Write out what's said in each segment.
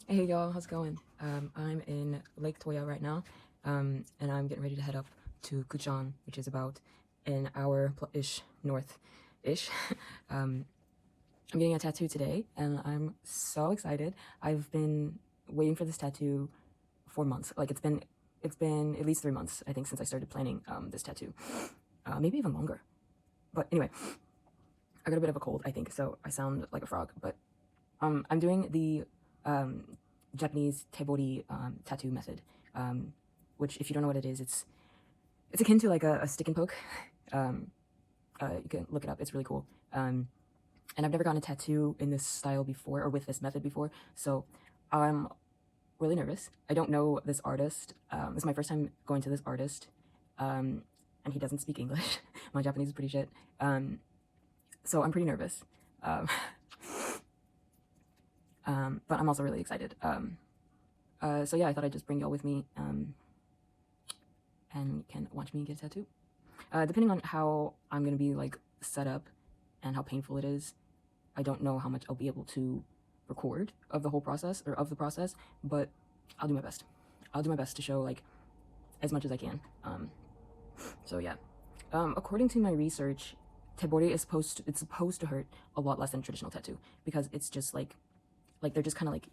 Hey y'all, how's it going? I'm in Lake Toya right now, and I'm getting ready to head up to Kuchan, which is about an hour-ish north-ish. I'm getting a tattoo today, and I'm so excited. I've been waiting for this tattoo for months. Like it's been at least 3 months, I think, since I started planning this tattoo. Maybe even longer. But anyway, I got a bit of a cold, I think, so I sound like a frog. But I'm doing the Japanese Tebori tattoo method, which, if you don't know what it is, it's akin to like a stick and poke. You can look it up; it's really cool. And I've never gotten a tattoo in this style before, or with this method before, so I'm really nervous. I don't know this artist. This is my first time going to this artist, and he doesn't speak English. My Japanese is pretty shit, so I'm pretty nervous. But I'm also really excited. So yeah, I thought I'd just bring y'all with me, and you can watch me get a tattoo. Depending on how I'm gonna be like set up and how painful it is, I don't know how much I'll be able to record of the whole process, or of the process, but I'll do my best. I'll do my best to show like as much as I can. So yeah, according to my research, Tebori is supposed to hurt a lot less than a traditional tattoo, because it's just like they're just kind of like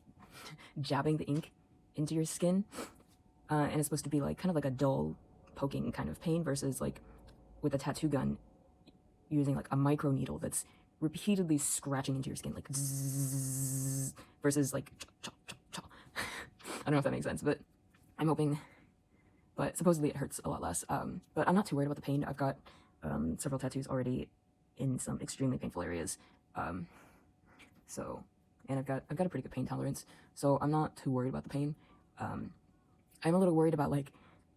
jabbing the ink into your skin, and it's supposed to be like kind of like a dull poking kind of pain, versus like with a tattoo gun using like a micro needle that's repeatedly scratching into your skin, like zzz, versus like cha, cha, cha, cha. I don't know if that makes sense, but I'm hoping. But supposedly it hurts a lot less. But I'm not too worried about the pain. I've got several tattoos already in some extremely painful areas. So, and I've got a pretty good pain tolerance, so I'm not too worried about the pain. I'm a little worried about like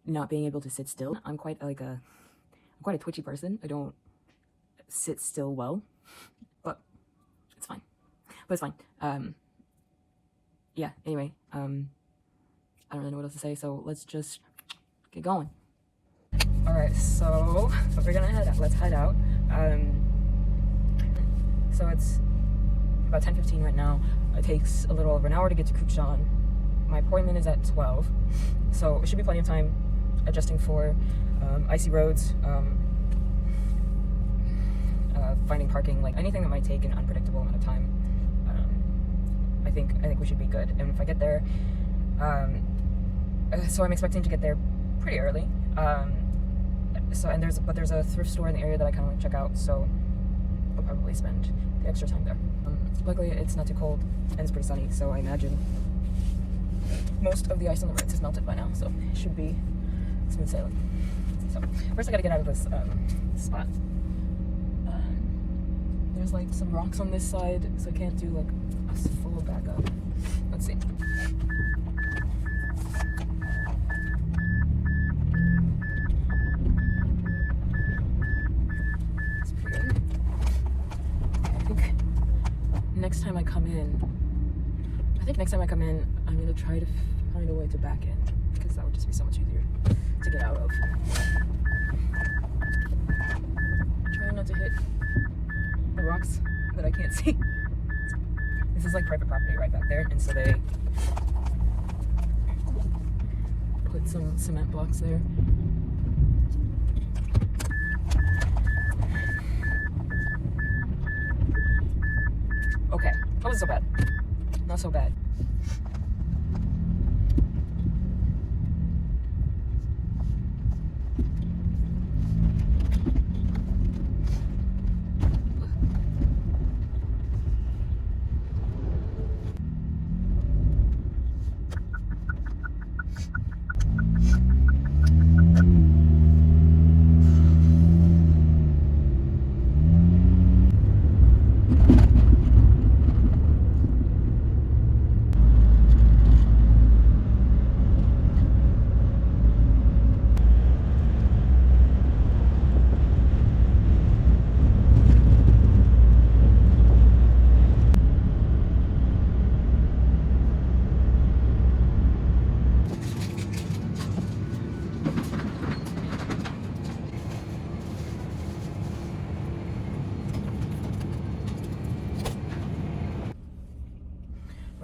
not being able to sit still. I'm quite a twitchy person. I don't sit still well, but it's fine. But it's fine. Yeah. Anyway, I don't really know what else to say, so let's just get going. All right. So we're gonna head out. Let's head out. So it's about 10:15 right now. It takes a little over an hour to get to Kuchan. My appointment is at 12, so it should be plenty of time adjusting for icy roads, finding parking, like anything that might take an unpredictable amount of time. I think we should be good. And if I get there, so I'm expecting to get there pretty early. There's a thrift store in the area that I kind of want to check out, so I'll probably spend the extra time there. Luckily, it's not too cold and it's pretty sunny, so I imagine most of the ice on the roads has melted by now, so it should be smooth sailing. So first I gotta get out of this spot. There's like some rocks on this side, so I can't do like a full back up. Let's see. That's pretty good. Okay, I think next time I come in, I'm gonna try to find a way to back in, because that would just be so much easier to get out of. Trying not to hit the rocks that I can't see. This is like private property right back there, and so they put some cement blocks there. Okay, that wasn't so bad. Not so bad.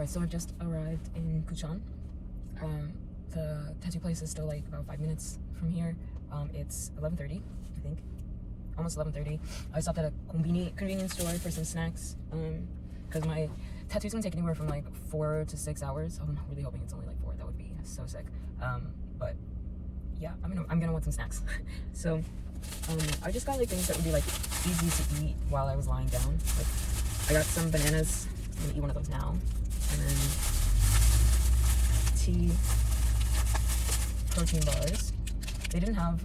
So I've just arrived in Kuchan. The tattoo place is still like about 5 minutes from here. It's 11:30, I think, almost 11:30. I stopped at a convenience store for some snacks, because my tattoos can take anywhere from like 4 to 6 hours. I'm really hoping it's only like 4. That would be so sick. But yeah, I'm gonna want some snacks. So I just got like things that would be like easy to eat while I was lying down. Like I got some bananas. I'm gonna eat one of those now, and then tea, protein bars. They didn't have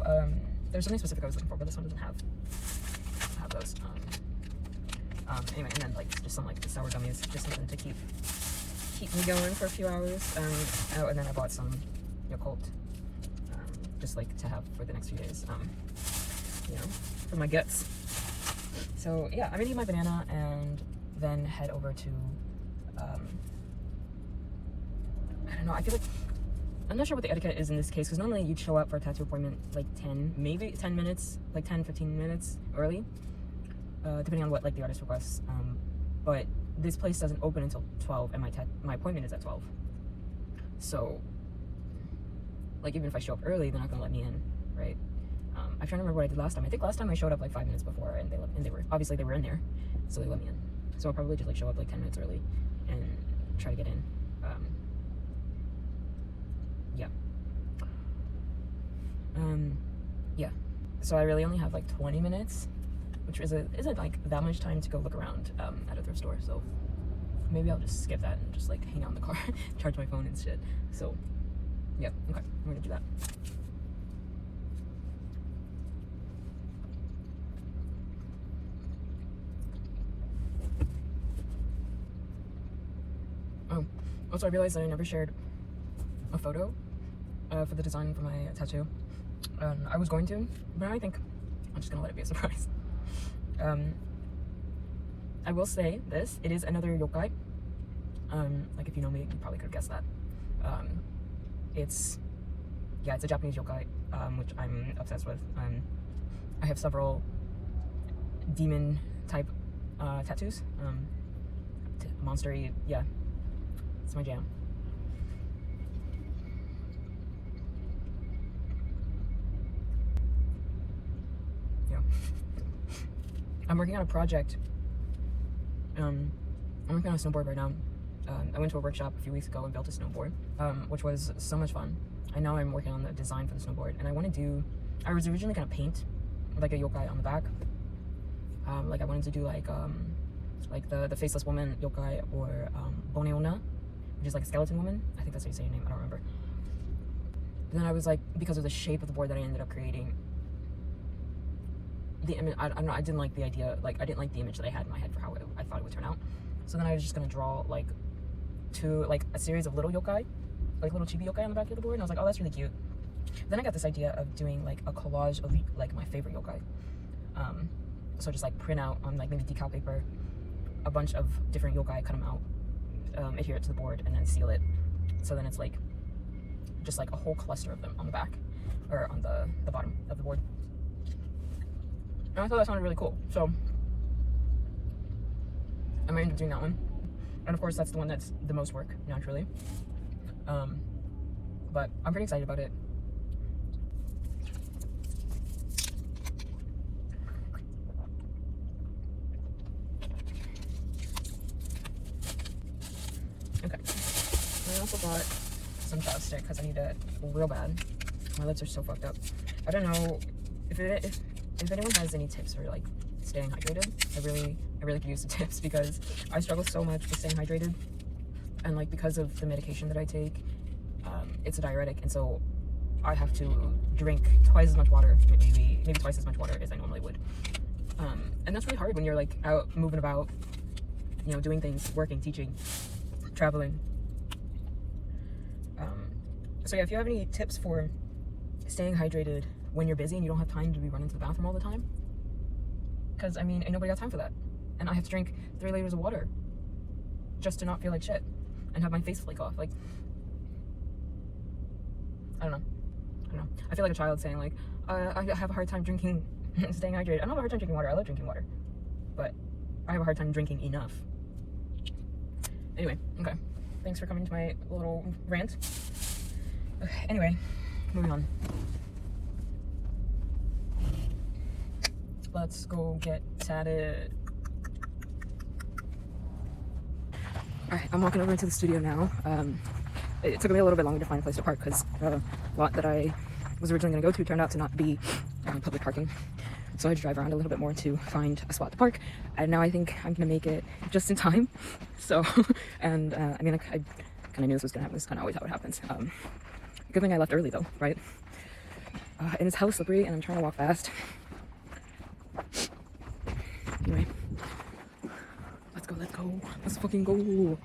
there's something specific I was looking for, but this one doesn't have those. Anyway, and then like just some like sour gummies, just something to keep me going for a few hours. Oh, and then I bought some Yakult, just like to have for the next few days, you know, for my guts. So yeah, I'm gonna eat my banana and then head over to I don't know, I feel like I'm not sure what the etiquette is in this case, because normally you'd show up for a tattoo appointment like 10 minutes, like 10-15 minutes early, depending on what like the artist requests. But this place doesn't open until 12, and my appointment is at 12. So like even if I show up early, they're not gonna let me in, right? I'm trying to remember what I did last time. I think last time I showed up like 5 minutes before, and they were obviously they were in there, so they let me in. So I'll probably just like show up like 10 minutes early and try to get in. Yeah. Yeah. So I really only have like 20 minutes, which isn't like that much time to go look around at a thrift store. So maybe I'll just skip that and just like hang out in the car, charge my phone and shit. So yeah, okay, I'm gonna do that. Oh, also I realized that I never shared a photo for the design for my tattoo. I was going to, but I think I'm just gonna let it be a surprise. I will say this, it is another yokai. Like if you know me, you probably could have guessed that. It's a Japanese yokai, which I'm obsessed with. I have several demon type tattoos. Monster-y, yeah, it's my jam. Yeah. I'm working on a project. I'm working on a snowboard right now. I went to a workshop a few weeks ago and built a snowboard, which was so much fun. And now I'm working on the design for the snowboard, and I was originally gonna paint like a yokai on the back. Like I wanted to do like the faceless woman yokai, or boneona, which is like a skeleton woman. I think that's how you say your name, I don't remember. And then I was like, because of the shape of the board that I ended up creating, the image, I don't know, I didn't like the idea, like I didn't like the image that I had in my head for how I thought it would turn out. So then I was just gonna draw like a series of little yokai, like little chibi yokai on the back of the board, and I was like, oh, that's really cute. Then I got this idea of doing like a collage of like my favorite yokai. So just like print out on like maybe decal paper a bunch of different yokai, cut them out, adhere it to the board, and then seal it. So then it's like just like a whole cluster of them on the back, or on the bottom of the board. And I thought that sounded really cool, so I might end up doing that one. And of course that's the one that's the most work, naturally. But I'm pretty excited about it. Okay. I also bought some chapstick because I need it real bad. My lips are so fucked up. I don't know if anyone has any tips for like staying hydrated. I really could use some tips, because I struggle so much with staying hydrated, and like because of the medication that I take, it's a diuretic, and so I have to drink twice as much water, maybe twice as much water as I normally would. And that's really hard when you're like out moving about, you know, doing things, working, teaching, traveling. So yeah, if you have any tips for staying hydrated when you're busy and you don't have time to be running to the bathroom all the time, because I mean, ain't nobody got time for that, and I have to drink 3 liters of water just to not feel like shit and have my face flake off. Like, I don't know. I feel like a child saying like, I have a hard time staying hydrated. I don't have a hard time drinking water. I love drinking water, but I have a hard time drinking enough. Anyway, okay. Thanks for coming to my little rant. Anyway, moving on. Let's go get tatted. Alright, I'm walking over into the studio now. It took me a little bit longer to find a place to park because the lot that I was originally going to go to turned out to not be public parking. So I had to drive around a little bit more to find a spot to park, and now I think I'm gonna make it just in time. So, and I mean, like, I kind of knew this was gonna happen. This is kind of always how it happens. Good thing I left early though, right? And it's hella slippery, and I'm trying to walk fast. Anyway, let's go, let's fucking go.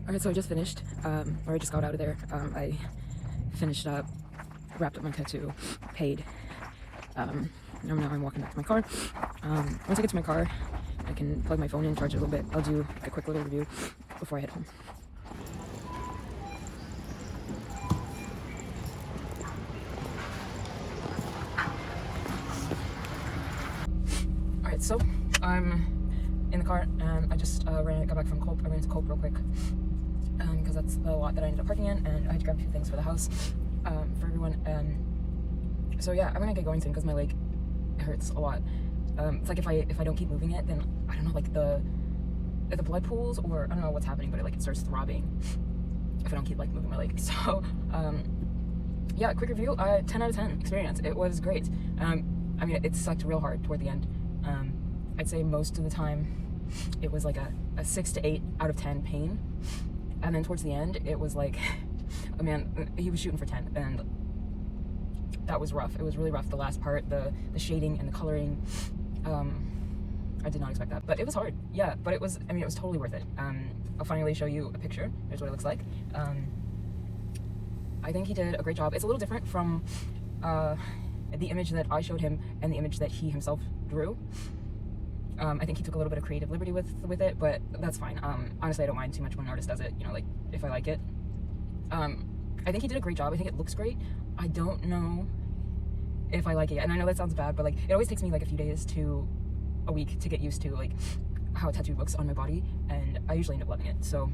Alright, so I just finished, or I just got out of there. I finished up, wrapped up my tattoo, paid. Now I'm walking back to my car. Once I get to my car, I can plug my phone in, charge it a little bit. I'll do a quick little review before I head home. Alright, so I'm in the car and I just got back from Cope. I ran into Cope real quick because that's the lot that I ended up parking in, and I had to grab a few things for the house for everyone. So yeah, I'm gonna get going soon because my leg hurts a lot. It's like if I don't keep moving it, then I don't know, like the blood pools, or I don't know what's happening, but it starts throbbing if I don't keep like moving my leg. So yeah, quick review. 10 out of 10 experience. It was great. I mean, it sucked real hard toward the end. I'd say most of the time it was like a 6 to 8 out of 10 pain, and then towards the end it was like, oh man, he was shooting for 10, and that was rough. It was really rough. The last part, the shading and the coloring, I did not expect that, but it was hard. Yeah, but it was totally worth it. I'll finally show you a picture. Here's what it looks like. I think he did a great job. It's a little different from the image that I showed him and the image that he himself drew. I think he took a little bit of creative liberty with it, but that's fine. Honestly, I don't mind too much when an artist does it, like if I like it. I think he did a great job. I think it looks great. I don't know if I like it, and I know that sounds bad, but like it always takes me like a few days to a week to get used to like how a tattoo looks on my body, and I usually end up loving it. So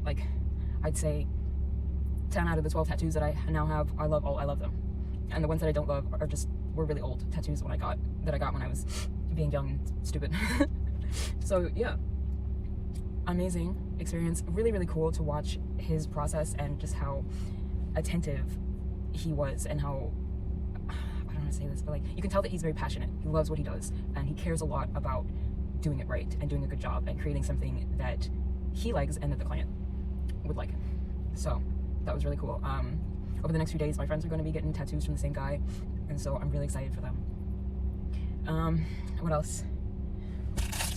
like I'd say 10 out of the 12 tattoos that I now have, I love them. And the ones that I don't love were really old tattoos that I got when I was being young and stupid. So yeah, amazing experience. Really, really cool to watch his process and just how attentive he was, and how, I don't want to say this, but like you can tell that he's very passionate. He loves what he does, and he cares a lot about doing it right and doing a good job and creating something that he likes and that the client would like. So that was really cool. Over the next few days, my friends are going to be getting tattoos from the same guy, and so I'm really excited for them. What else?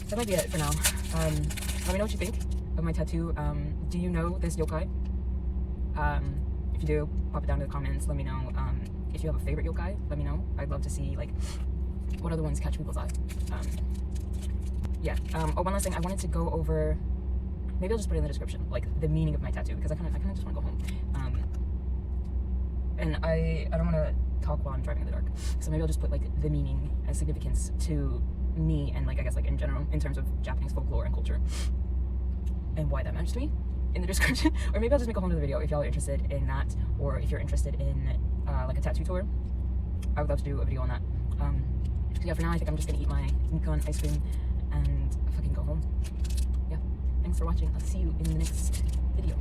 That might be it for now. Let me know what you think of my tattoo. Do you know this yokai? If you do, pop it down in the comments. Let me know. If you have a favorite yokai, let me know. I'd love to see like what other ones catch people's eye. Yeah. Oh, one last thing. I wanted to go over. Maybe I'll just put it in the description, like the meaning of my tattoo, because I kind of just want to go home. And I don't want to talk while I'm driving in the dark, so maybe I'll just put like the meaning and significance to me, and like I guess like in general in terms of Japanese folklore and culture, and why that matters to me in the description. Or maybe I'll just make a whole other video if y'all are interested in that, or if you're interested in like a tattoo tour. I would love to do a video on that. So yeah, for now I think I'm just gonna eat my Nikon ice cream and fucking go home. Yeah, thanks for watching. I'll see you in the next video.